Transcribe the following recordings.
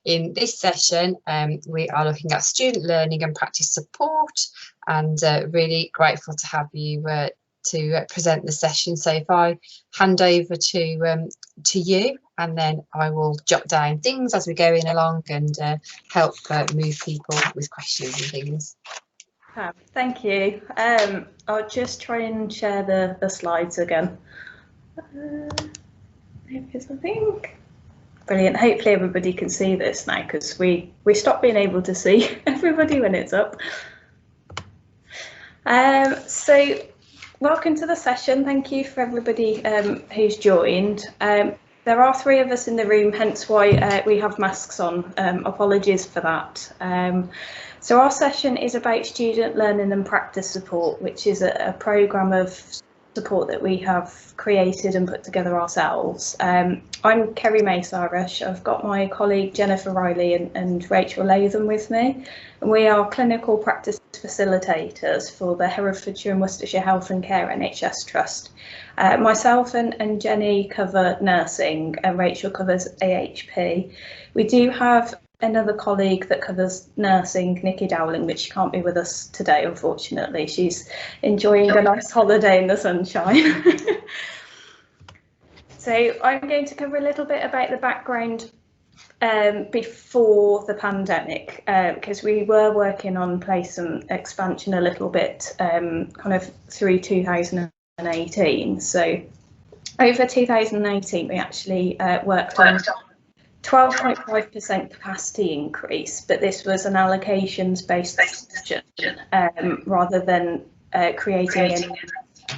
In this session, we are looking at student learning and practice support, and really grateful to have you to present the session. So if I hand over to you, and then I will jot down things as we go in along and help move people with questions and things. Thank you. I'll just try and share the slides again. Here's, I think. Brilliant. Hopefully everybody can see this now, because we stopped being able to see everybody when it's up. So welcome to the session. Thank you for everybody who's joined. There are 3 of us in the room, hence why we have masks on. Apologies for that. So our session is about student learning and practice support, which is a programme of support that we have created and put together ourselves. I'm Kerry Mace-Irish. I've got my colleague Jennifer Riley and Rachel Latham with me, and we are clinical practice facilitators for the Herefordshire and Worcestershire Health and Care NHS Trust. Myself and Jenny cover nursing, and Rachel covers AHP. We do have another colleague that covers nursing, Nikki Dowling, but she can't be with us today, unfortunately. She's enjoying a nice holiday in the sunshine. So I'm going to cover a little bit about the background before the pandemic, because we were working on placement expansion a little bit kind of through 2018. So over 2018, we actually worked on 12.5% capacity increase, but this was an allocations based decision rather than creating any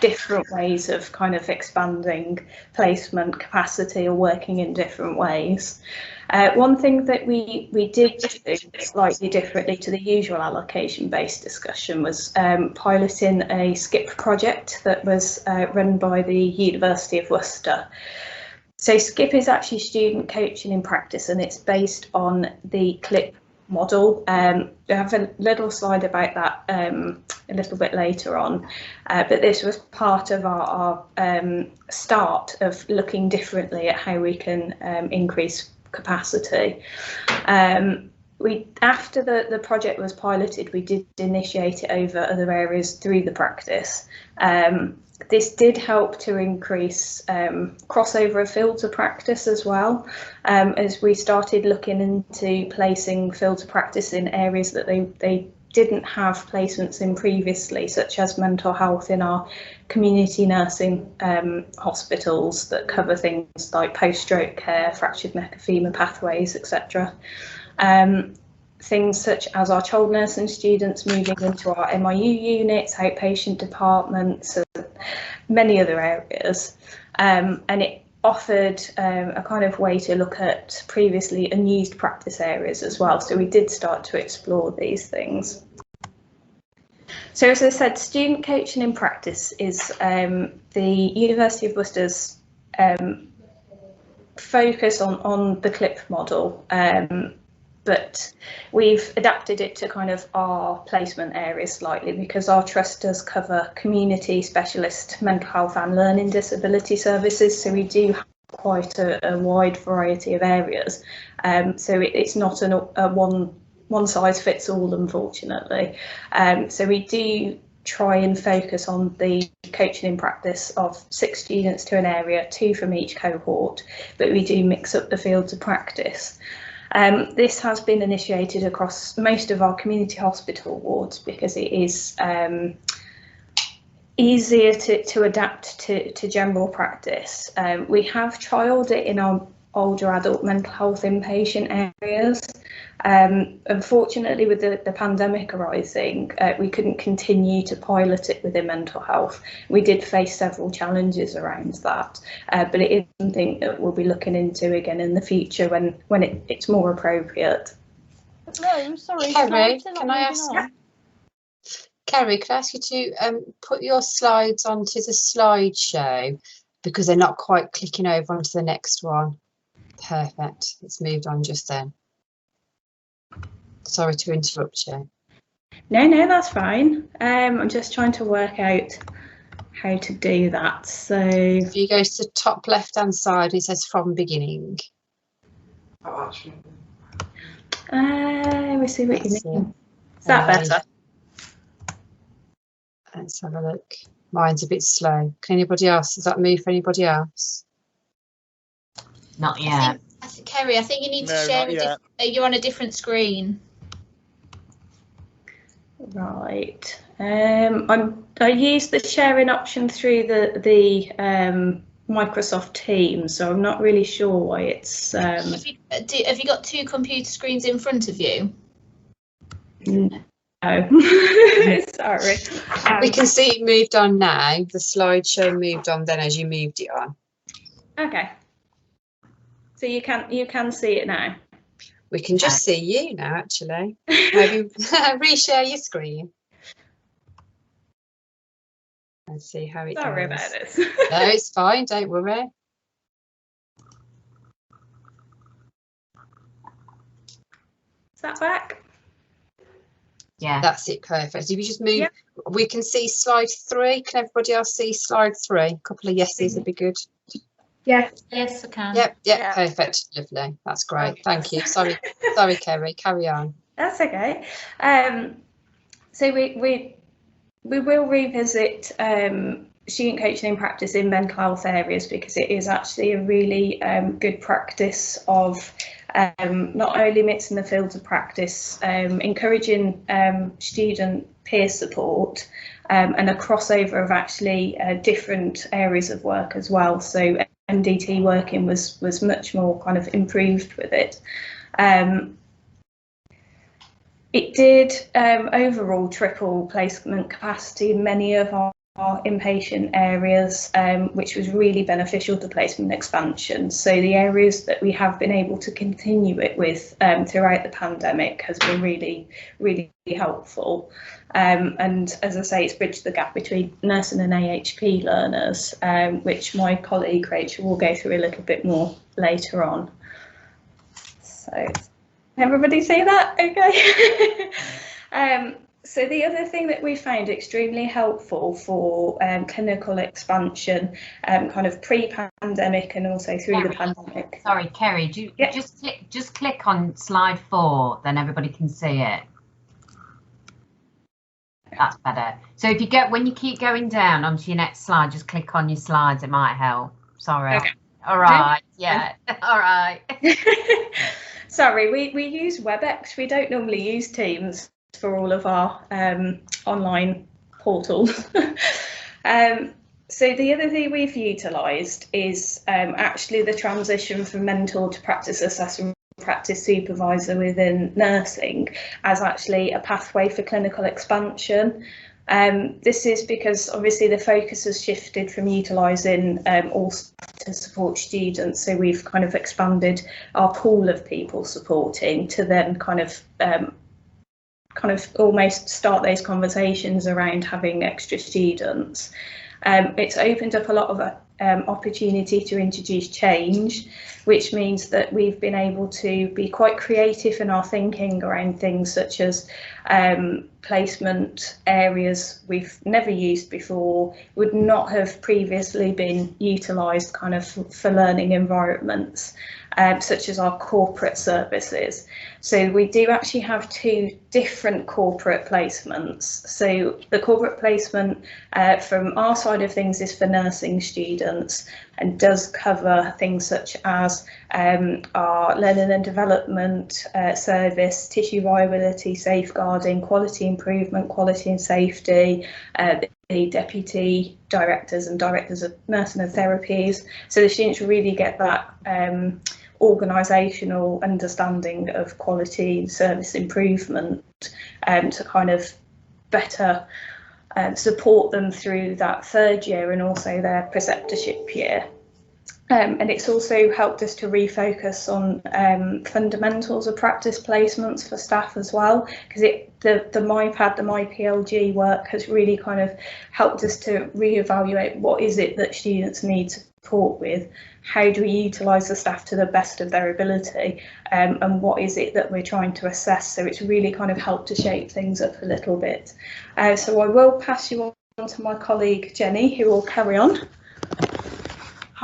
different ways of kind of expanding placement capacity or working in different ways. One thing that we did do slightly differently to the usual allocation based discussion was piloting a SCIP project that was run by the University of Worcester. So SCIP is actually student coaching in practice, and it's based on the CLIP model. I have a little slide about that a little bit later on, but this was part of our start of looking differently at how we can increase capacity. After the project was piloted, we did initiate it over other areas through the practice. This did help to increase crossover of fields of practice as well, as we started looking into placing fields of practice in areas that they didn't have placements in previously, such as mental health in our community nursing hospitals that cover things like post-stroke care, fractured neck and femur pathways, etc. Things such as our child nursing students moving into our MIU units, outpatient departments, and many other areas. And it offered a kind of way to look at previously unused practice areas as well. So we did start to explore these things. So as I said, student coaching in practice is the University of Worcester's focus on the CLIP model. But we've adapted it to kind of our placement areas slightly, because our trust does cover community, specialist, mental health and learning disability services. So we do have quite a wide variety of areas. So it's not a one size fits all, unfortunately. So we do try and focus on the coaching in practice of 6 students to an area, 2 from each cohort, but we do mix up the fields of practice. This has been initiated across most of our community hospital wards because it is easier to adapt to general practice. We have trialled it in our older adult mental health inpatient areas. Unfortunately, with the pandemic arising, we couldn't continue to pilot it within mental health. We did face several challenges around that, but it is something that we'll be looking into again in the future when it's more appropriate. No, sorry, Kerry, can I ask you to put your slides onto the slideshow, because they're not quite clicking over onto the next one. Perfect, it's moved on just then. Sorry to interrupt you. No, that's fine. I'm just trying to work out how to do that. So if you go to the top left hand side, it says from beginning. We see what That's you mean. it. Is that better? Let's have a look. Mine's a bit slow. Can anybody else? Does that move for anybody else? Not yet. Kerry, I think you need to No, share not yet. you're on a different screen. Right. I use the sharing option through the Microsoft Teams, so I'm not really sure why it's. Have you got two computer screens in front of you? No. Sorry. We can see it moved on now. The slideshow moved on then as you moved it on. Okay. So you can see it now. We can just see you now, actually. Maybe reshare your screen. Let's see how it Sorry goes. about this. No, it's fine. Don't worry. Is that back? Yeah. That's it. Perfect. If you just move, Yep. we can see slide 3. Can everybody else see slide 3? A couple of yeses would be good. Yes. Yes, I can. Yep. Yeah. Perfect. Lovely. That's great. Okay. Thank you. Sorry, Kerry. Carry on. That's okay. So we will revisit student coaching in practice in mental health areas, because it is actually a really good practice of not only mixing the fields of practice, encouraging student peer support, and a crossover of actually different areas of work as well. So MDT working was much more kind of improved with it. It did overall triple placement capacity in many of our inpatient areas, which was really beneficial to placement expansion. So the areas that we have been able to continue it with throughout the pandemic has been really, really helpful. And as I say, it's bridged the gap between nursing and AHP learners, which my colleague Rachel will go through a little bit more later on. So everybody see that? Okay. So the other thing that we found extremely helpful for clinical expansion, kind of pre-pandemic and also through the pandemic. Sorry, Kerry, do you Yeah. just click on slide 4, then everybody can see it. That's better. So if you when you keep going down onto your next slide, just click on your slides. It might help. Sorry. Okay. All right. Yeah. All right. Sorry, we use WebEx. We don't normally use Teams for all of our online portals. So the other thing we've utilised is actually the transition from mentor to practice assessor, practice supervisor within nursing as actually a pathway for clinical expansion. This is because obviously the focus has shifted from utilising all staff to support students, so we've kind of expanded our pool of people supporting to then kind of almost start those conversations around having extra students. It's opened up a lot of opportunity to introduce change, which means that we've been able to be quite creative in our thinking around things such as placement areas we've never used before, would not have previously been utilised kind of for learning environments, such as our corporate services. So we do actually have 2 different corporate placements. So the corporate placement from our side of things is for nursing students and does cover things such as our learning and development service, tissue viability, safeguarding, quality improvement, quality and safety, the deputy directors and directors of nursing and therapies. So the students really get that organisational understanding of quality and service improvement to kind of better support them through that 3rd year and also their preceptorship year. And it's also helped us to refocus on fundamentals of practice placements for staff as well, because the MyPad, the MyPLG work has really kind of helped us to reevaluate what is it that students need support with, how do we utilise the staff to the best of their ability, and what is it that we're trying to assess. So it's really kind of helped to shape things up a little bit. So I will pass you on to my colleague Jenny, who will carry on.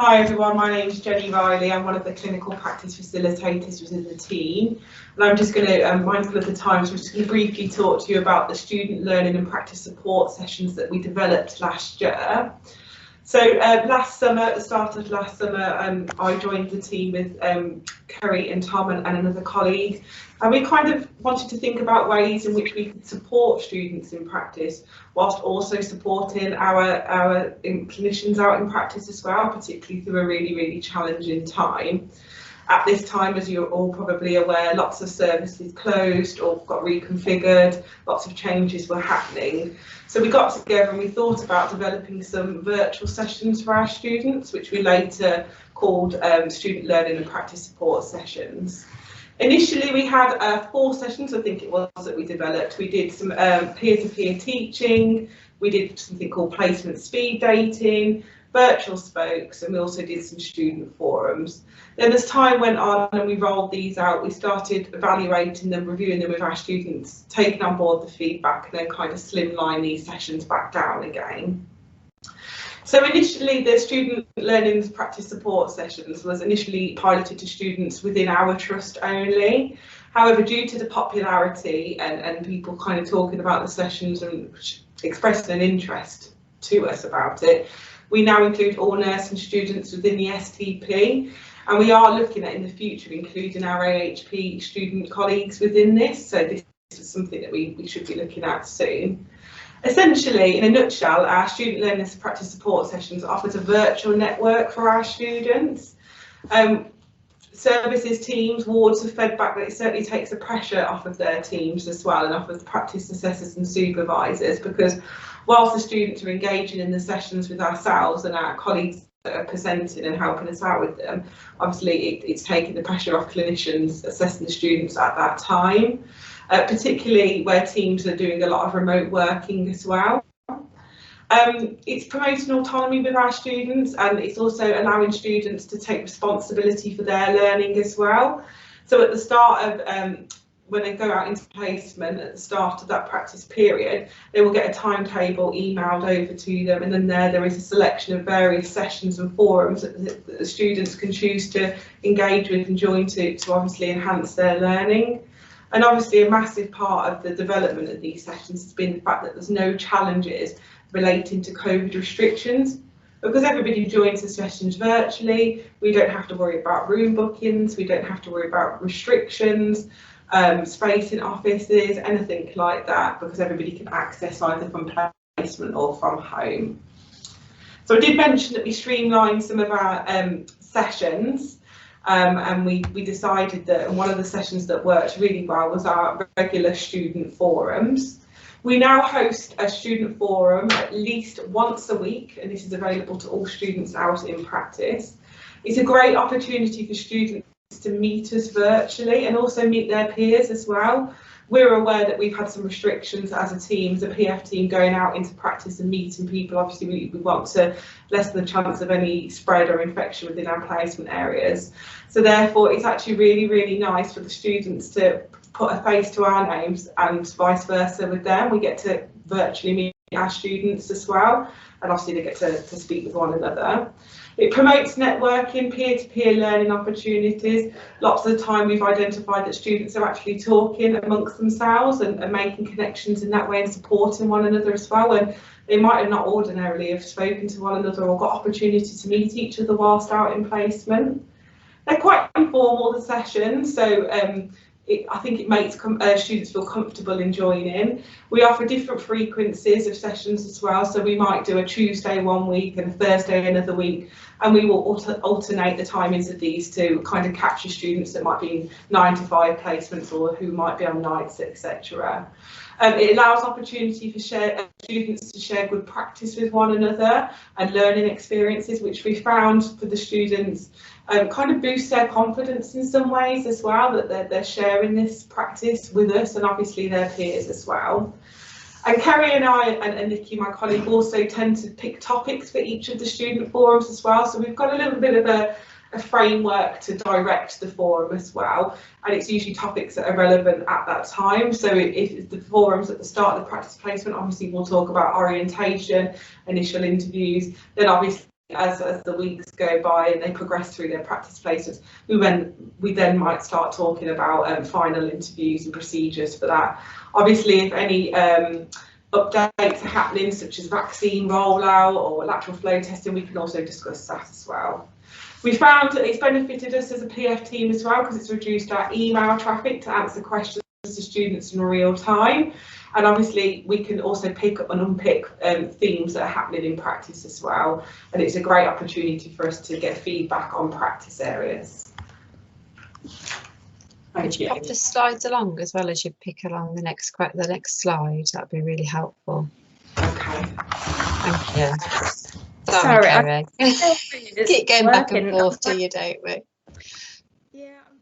Hi everyone, my name is Jenny Riley. I'm one of the clinical practice facilitators within the team, and I'm just going to, mindful of the time, so I'm just going to briefly talk to you about the student learning and practice support sessions that we developed last year. So last summer, at the start of last summer, I joined the team with Kerry and Tom and another colleague, and we kind of wanted to think about ways in which we could support students in practice whilst also supporting our clinicians out in practice as well, particularly through a really challenging time. At this time, as you're all probably aware, lots of services closed or got reconfigured, lots of changes were happening. So we got together and we thought about developing some virtual sessions for our students, which we later called student learning and practice support sessions. Initially, we had 4 sessions, I think it was, that we developed. We did some peer-to-peer teaching, we did something called placement speed dating, virtual spokes, and we also did some student forums. Then as time went on and we rolled these out, we started evaluating them, reviewing them with our students, taking on board the feedback, and then kind of slimline these sessions back down again. So initially, the student learning and practice support sessions was initially piloted to students within our trust only. However, due to the popularity and people kind of talking about the sessions and expressing an interest to us about it, we now include all nursing students within the STP, and we are looking at in the future including our AHP student colleagues within this, so this is something that we should be looking at soon. Essentially, in a nutshell, our student learning and practice support sessions offers a virtual network for our students. Services, teams, wards have fed back that it certainly takes the pressure off of their teams as well, and off of the practice assessors and supervisors, because whilst the students are engaging in the sessions with ourselves and our colleagues that are presenting and helping us out with them, obviously it's taking the pressure off clinicians assessing the students at that time, particularly where teams are doing a lot of remote working as well. It's promoting autonomy with our students, and it's also allowing students to take responsibility for their learning as well. So at the start of when they go out into placement, at the start of that practice period, they will get a timetable emailed over to them, and then there is a selection of various sessions and forums that the students can choose to engage with and join to obviously enhance their learning. And obviously a massive part of the development of these sessions has been the fact that there's no challenges relating to COVID restrictions. Because everybody joins the sessions virtually, we don't have to worry about room bookings, we don't have to worry about restrictions, space in offices, anything like that, because everybody can access either from placement or from home. So I did mention that we streamlined some of our sessions, and we decided that one of the sessions that worked really well was our regular student forums. We now host a student forum at least once a week, and this is available to all students out in practice. It's a great opportunity for students to meet us virtually and also meet their peers as well. We're aware that we've had some restrictions as a team, as a PF team, going out into practice and meeting people. Obviously, we want to lessen the chance of any spread or infection within our placement areas. So therefore, it's actually really nice for the students to put a face to our names and vice versa with them. We get to virtually meet our students as well, and obviously they get to speak with one another. It promotes networking, peer-to-peer learning opportunities. Lots of the time we've identified that students are actually talking amongst themselves and making connections in that way and supporting one another as well, and they might have not ordinarily have spoken to one another or got opportunity to meet each other whilst out in placement. They're quite informal, the sessions, so I think it makes students feel comfortable in joining. We offer different frequencies of sessions as well, so we might do a Tuesday one week and a Thursday another week, and we will alternate the timings of these to kind of capture students that might be in 9 to 5 placements or who might be on nights, etc. It allows opportunity for students to share good practice with one another and learning experiences, which we found for the students kind of boosts their confidence in some ways as well, that they're sharing this practice with us and obviously their peers as well. And Kerry and I and Nikki, my colleague, also tend to pick topics for each of the student forums as well. So we've got a little bit of a framework to direct the forum as well, and it's usually topics that are relevant at that time. So if the forums at the start of the practice placement, obviously we'll talk about orientation, initial interviews, then obviously as the weeks go by and they progress through their practice placements, we then might start talking about final interviews and procedures for that. Obviously, if any updates are happening, such as vaccine rollout or lateral flow testing, we can also discuss that as well. We found that it's benefited us as a PF team as well, because it's reduced our email traffic to answer questions to students in real time. And obviously we can also pick up and unpick themes that are happening in practice as well. And it's a great opportunity for us to get feedback on practice areas. Could you pop the slides along as well as you pick along the next slide? That'd be really helpful. Okay. Thank you. Sorry, Kerry. Keep going back and forth to you, don't we? Yeah, I'm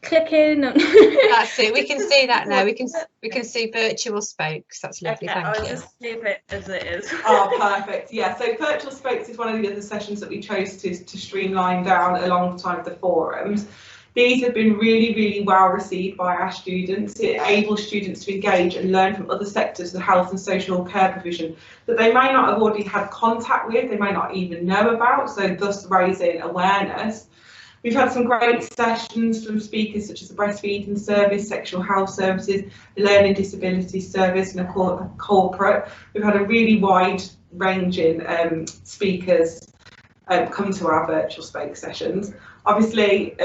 clicking. And That's it. We can see that now. We can see virtual spokes. That's lovely. Okay, Thank I'll you. just leave it as it is. Oh, perfect. Yeah, so virtual spokes is one of the other sessions that we chose to streamline down alongside the forums. These have been really, really well received by our students. It enables students to engage and learn from other sectors of the health and social care provision that they may not have already had contact with, they may not even know about, so thus raising awareness. We've had some great sessions from speakers such as the breastfeeding service, sexual health services, the learning disabilities service, and a corporate. We've had a really wide ranging speakers come to our virtual spoke sessions. Obviously,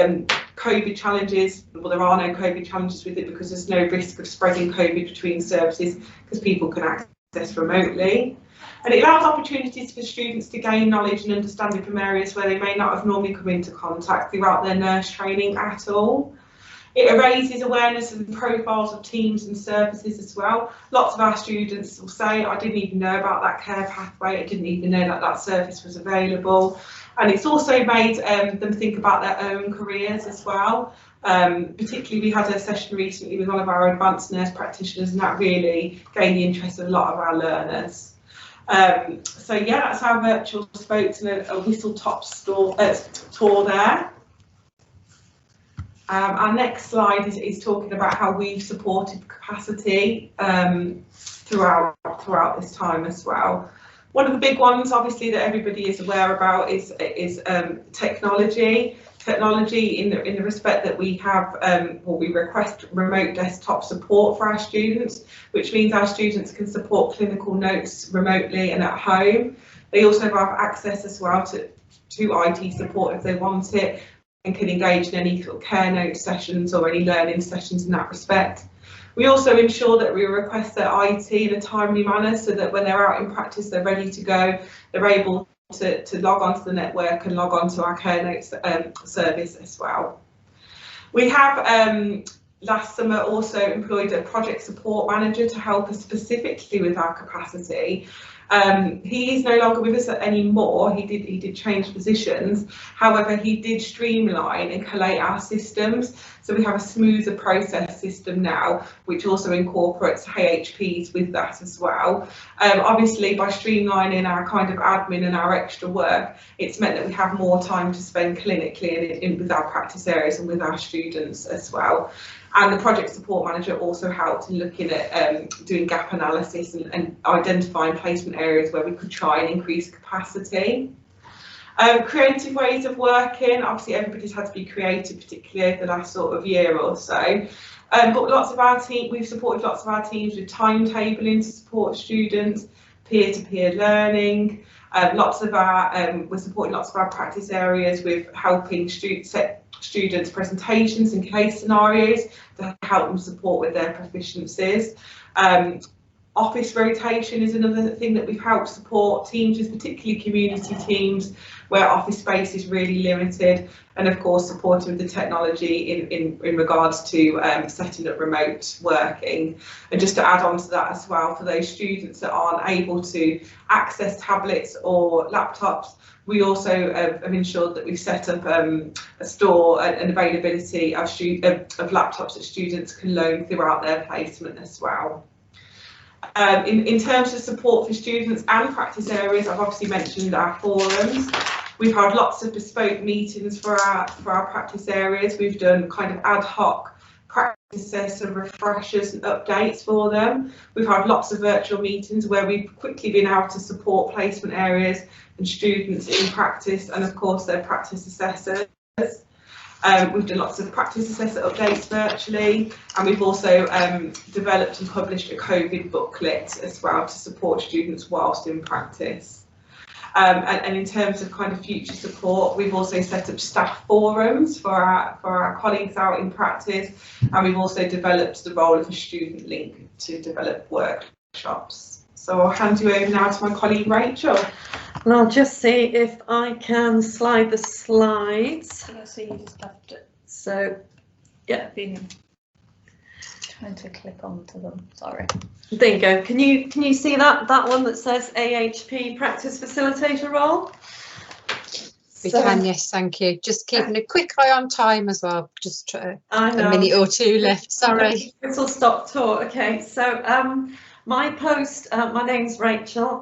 COVID challenges, well, there are no COVID challenges with it because there's no risk of spreading COVID between services because people can access remotely. And it allows opportunities for students to gain knowledge and understanding from areas where they may not have normally come into contact throughout their nurse training at all. It raises awareness and profiles of teams and services as well. Lots of our students will say, I didn't even know about that care pathway, I didn't even know that that service was available. And it's also made them think about their own careers as well. Particularly, we had a session recently with one of our advanced nurse practitioners, and that really gained the interest of a lot of our learners. So yeah, that's our virtual spokes and a whistle-top tour there. Our next slide is talking about how we've supported capacity throughout this time as well. One of the big ones, obviously, that everybody is aware about is technology. Technology in the respect that we have, we request remote desktop support for our students, which means our students can support clinical notes remotely and at home. They also have access as well to IT support if they want it, and can engage in any sort of care note sessions or any learning sessions in that respect. We also ensure that we request their IT in a timely manner so that when they're out in practice, they're ready to go, they're able to log onto the network and log onto our care notes service as well. We have last summer also employed a project support manager to help us specifically with our capacity. He is no longer with us anymore. He did change positions. However, he did streamline and collate our systems. So we have a smoother process system now, which also incorporates HPs with that as well. Obviously, by streamlining our kind of admin and our extra work, it's meant that we have more time to spend clinically and with our practice areas and with our students as well. And the project support manager also helped in looking at doing gap analysis and identifying placement areas where we could try and increase capacity. Creative ways of working, obviously everybody's had to be creative, particularly over the last sort of year or so. But lots of our we've supported lots of our teams with timetabling to support students, peer-to-peer learning. We're supporting lots of our practice areas with helping students' presentations and case scenarios to help them support with their proficiencies. Office rotation is another thing that we've helped support teams, particularly community teams where office space is really limited, and of course supporting with the technology in regards to setting up remote working. And just to add on to that as well, for those students that aren't able to access tablets or laptops, we also have ensured that we've set up a store and availability of laptops that students can loan throughout their placement as well. In terms of support for students and practice areas, I've obviously mentioned our forums. We've had lots of bespoke meetings for our practice areas. We've done kind of ad hoc assessor refreshers and updates for them. We've had lots of virtual meetings where we've quickly been able to support placement areas and students in practice, and of course their practice assessors. We've done lots of practice assessor updates virtually, and we've also developed and published a COVID booklet as well to support students whilst in practice. And in terms of kind of future support, we've also set up staff forums for our colleagues out in practice, and we've also developed the role of a student link to develop workshops. So I'll hand you over now to my colleague Rachel. And I'll just see if I can slide the slides. Yeah, so you just have to. So, yeah. Been trying to click onto them. Sorry. There you go. Can you see that one that says AHP practice facilitator role? We can, yes, thank you. Just keeping a quick eye on time as well. Just a minute or two left. Sorry. It'll stop talk. Okay. So my post. My name's Rachel.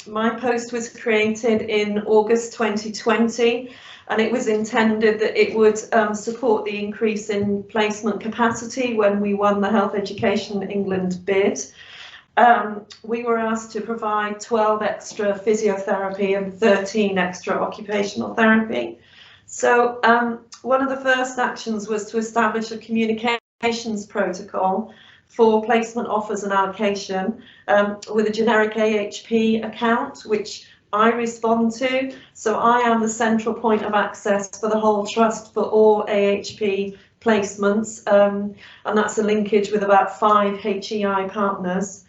My post was created in August 2020. And it was intended that it would support the increase in placement capacity when we won the Health Education England bid. We were asked to provide 12 extra physiotherapy and 13 extra occupational therapy. So one of the first actions was to establish a communications protocol for placement offers and allocation with a generic AHP account, which I respond to. So I am the central point of access for the whole trust for all AHP placements, and that's a linkage with about 5 HEI partners.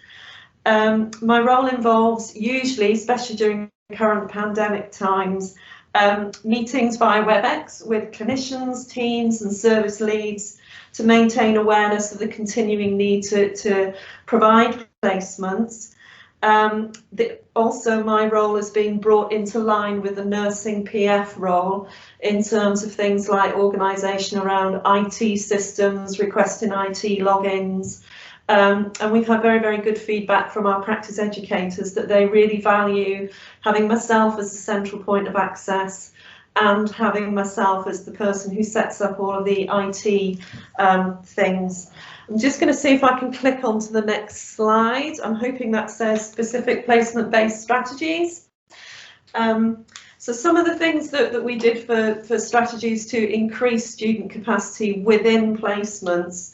My role involves usually, especially during current pandemic times, meetings via WebEx with clinicians, teams and service leads to maintain awareness of the continuing need to provide placements. Also, my role has been brought into line with the nursing PF role in terms of things like organisation around IT systems, requesting IT logins, and we've had very, very good feedback from our practice educators that they really value having myself as the central point of access and having myself as the person who sets up all of the IT things. I'm just going to see if I can click onto the next slide. I'm hoping that says specific placement-based strategies. So some of the things that we did for strategies to increase student capacity within placements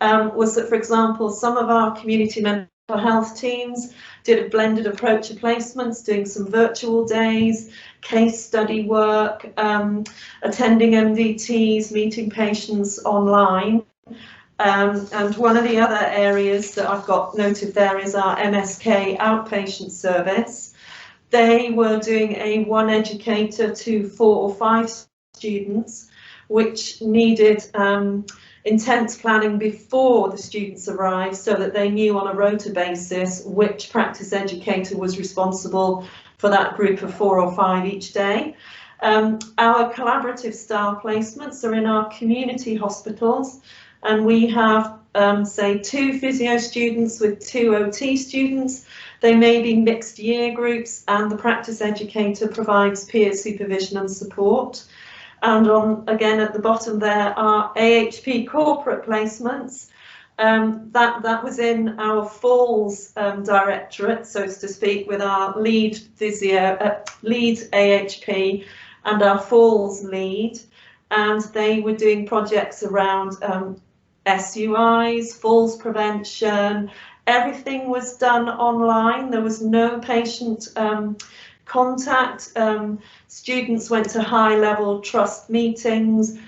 was that, for example, some of our community mental health teams did a blended approach to placements, doing some virtual days, case study work, attending MDTs, meeting patients online. And one of the other areas that I've got noted there is our MSK outpatient service. They were doing a 1 educator to 4 or 5 students, which needed intense planning before the students arrived so that they knew on a rota basis which practice educator was responsible for that group of 4 or 5 each day. Our collaborative style placements are in our community hospitals. And we have, say, 2 physio students with 2 OT students. They may be mixed year groups, and the practice educator provides peer supervision and support. And again, at the bottom there are AHP corporate placements. That was in our Falls directorate, so to speak, with our lead AHP and our Falls lead. And they were doing projects around SUIs, falls prevention. Everything was done online. There was no patient contact. Students went to high-level trust meetings,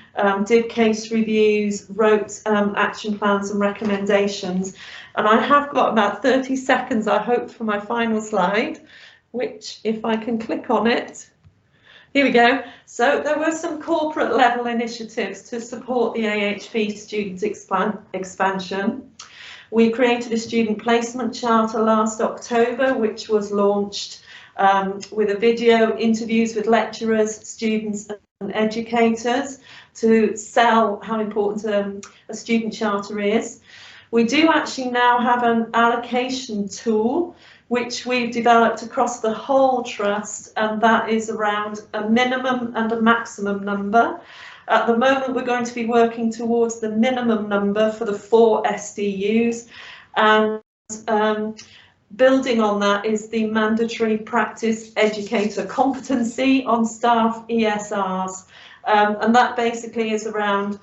did case reviews, wrote action plans and recommendations. And I have got about 30 seconds, I hope, for my final slide, which, if I can click on it, here we go. So there were some corporate level initiatives to support the AHP student expansion. We created a student placement charter last October, which was launched with a video, interviews with lecturers, students and educators to sell how important a student charter is. We do actually now have an allocation tool which we've developed across the whole trust, and that is around a minimum and a maximum number. At the moment, we're going to be working towards the minimum number for the 4 SDUs, and building on that is the mandatory practice educator competency on staff ESRs, and that basically is around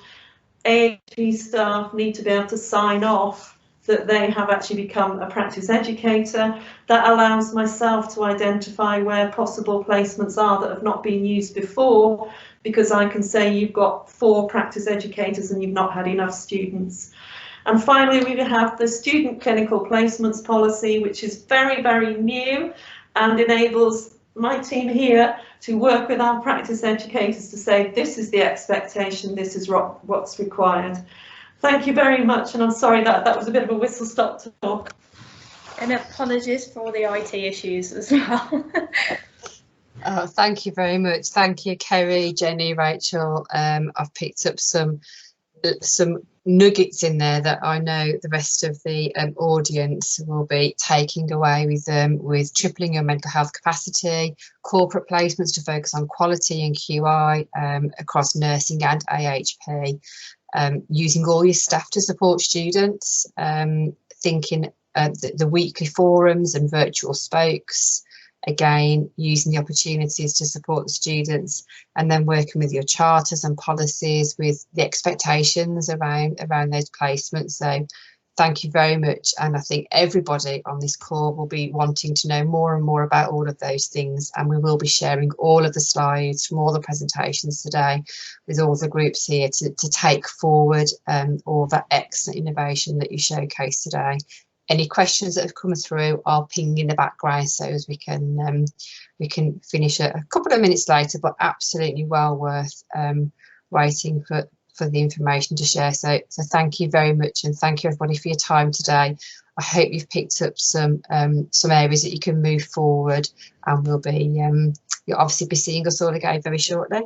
AHP staff need to be able to sign off that they have actually become a practice educator. That allows myself to identify where possible placements are that have not been used before, because I can say you've got 4 practice educators and you've not had enough students. And finally, we have the student clinical placements policy, which is very, very new and enables my team here to work with our practice educators to say this is the expectation, this is what's required. Thank you very much, and I'm sorry that was a bit of a whistle-stop talk. And apologies for the IT issues as well. Oh, thank you very much. Thank you, Kerry, Jenny, Rachel. I've picked up some nuggets in there that I know the rest of the audience will be taking away with them, with tripling your mental health capacity, corporate placements to focus on quality and QI across nursing and AHP. Using all your staff to support students, thinking the weekly forums and virtual spokes, again, using the opportunities to support the students, and then working with your charters and policies with the expectations around those placements. So thank you very much. And I think everybody on this call will be wanting to know more and more about all of those things. And we will be sharing all of the slides from all the presentations today with all the groups here to take forward all that excellent innovation that you showcased today. Any questions that have come through, I'll ping in the background so as we can finish a couple of minutes later, but absolutely well worth waiting for the information to share. So thank you very much, and thank you everybody for your time today. I hope you've picked up some areas that you can move forward, and we'll be you'll obviously be seeing us all again very shortly.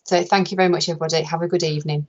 So thank you very much everybody. Have a good evening.